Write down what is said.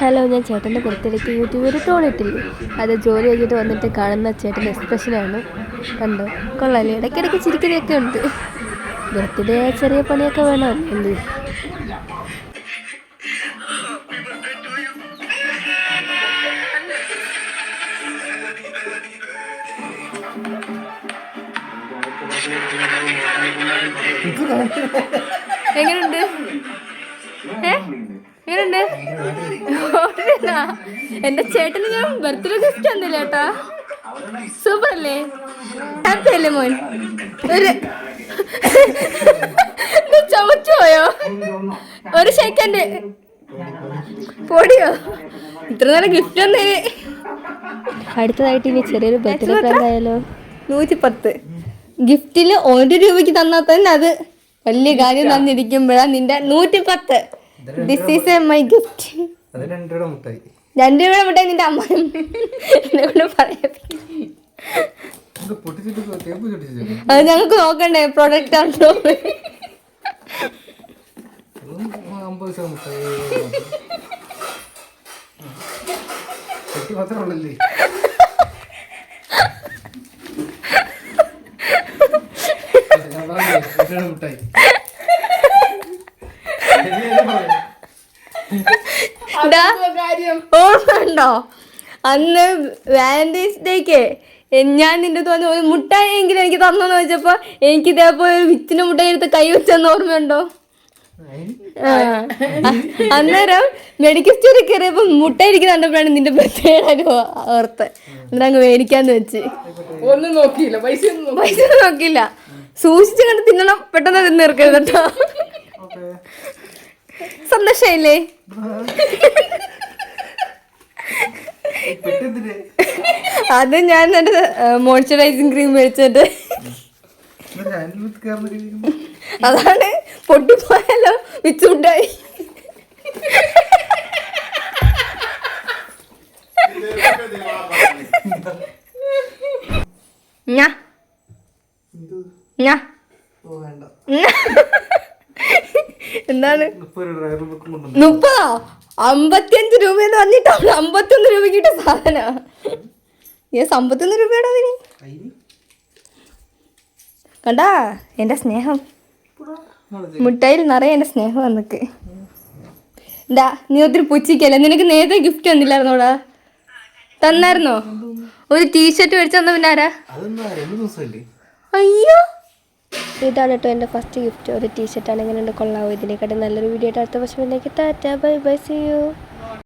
Hello, ഞാൻ ചേട്ടൻ്റെ ബർത്ത്ഡേക്ക് യൂട്യൂബ് ഒരു ടോൺ ഇട്ടില്ലേ, അത് ജോലി കഴിഞ്ഞിട്ട് വന്നിട്ട് കാണുന്ന ചേട്ടൻ്റെ എക്സ്പ്രഷനാണ്. കണ്ടോ, കൊള്ളാല്ലേ? ഇടയ്ക്കിടയ്ക്ക് ചിരിക്കുന്നതൊക്കെ ഉണ്ട്. ബർത്ത്ഡേ ചെറിയ പണിയൊക്കെ വേണം അല്ലേ? എങ്ങനെയുണ്ട്? എങ്ങനെയുണ്ട്? എന്റെ ചേട്ടന് ഞാൻ ബർത്ത്ഡേ ഗിഫ്റ്റ് തന്നില്ല ചേട്ടാ. സൂപ്പർ അല്ലേ? ഹാപ്പി അല്ലേ മോൻ? ഒരു ചമച്ചു പോയോ? ഒരു സെക്കൻഡ് പൊടിയോ? ഇത്ര നേരം ഗിഫ്റ്റ് വന്നേ. അടുത്തതായിട്ട് ഇനി ചെറിയൊരു ബർത്ത്ഡേ പ്രാങ്ക് ആയാലോ? 110 ഗിഫ്റ്റില് 1 രൂപയ്ക്ക് തന്നാൽ തന്നെ അത് വലിയ കാര്യം തന്നിരിക്കുമ്പോഴാ നിന്റെ 110. This is my gift. 2 രൂപയുടെ മിഠായി നിന്റെ അമ്മ എന്നെ പറയാ. അത് ഞങ്ങൾക്ക് നോക്കണ്ടേ പ്രൊഡക്റ്റ് ആണോ? ഓർമ്മയുണ്ടോ അന്ന് വാലന്റൈൻസ് ഡേക്ക് ഞാൻ നിന്റെ തോന്നി ഒരു മുട്ടായി എങ്കിലും എനിക്ക് തന്നെന്ന് ചോദിച്ചപ്പോ എനിക്ക് ഇതേപോലെ ഒരു വിത്തിന് മുട്ടായി എടുത്ത് കൈ വെച്ചെന്ന് ഓർമ്മയുണ്ടോ? അന്നേരം മെഡിക്കൽ സ്റ്റോറിൽ കയറിയപ്പോ മുട്ടായി ഇരിക്കുന്ന കണ്ടപ്പോഴാണ് നിന്റെ ബർത്ത്ഡേ ഓർത്ത് അങ്ങ് മേടിക്കാന്ന് വെച്ച്. ഒന്നും നോക്കിയില്ല, പൈസ ഒന്നും നോക്കിയില്ല. സൂക്ഷിച്ച് കണ്ട് തിന്നണം, പെട്ടെന്ന് തിന്ന് തീർക്കരുത് കേട്ടോ. സന്തോഷായില്ലേ? അത് ഞാൻ എന്റെ മോയ്സ്ചറൈസിങ് ക്രീം മേടിച്ചിട്ട് അതാണ് പൊട്ടിപ്പോയാലോ വിച്ചുണ്ടായി. എന്താണ് 30? 55 രൂപയെന്ന് പറഞ്ഞിട്ടാണ് 51 രൂപയ്ക്ക് കിട്ടിയ സാധന. 51 രൂപയുടെ അതിന് കണ്ടാ എന്റെ സ്നേഹം. മിഠായിൽ നിറയെ എന്റെ സ്നേഹം വന്നിക്ക്. എന്താ നീ ഒത്തിരി പുച്ഛിക്കല്ലേ? നിനക്ക് നേരത്തെ ഗിഫ്റ്റ് തന്നില്ലായിരുന്നോടാ? തന്നായിരുന്നോ? ഒരു ടീഷർട്ട് മേടിച്ചു തന്ന പിന്നെ ആരാ? അയ്യോ, ഇതാണ് കേട്ടോ എൻ്റെ ഫസ്റ്റ് ഗിഫ്റ്റ്. ഒരു ടീഷർട്ടാണ്. എങ്ങനെയുണ്ട്? കൊള്ളാവോ? ഇതിനെക്കാട്ടും നല്ലൊരു വീഡിയോ ആയിട്ട് അടുത്ത വർഷം tata bye bye, see U.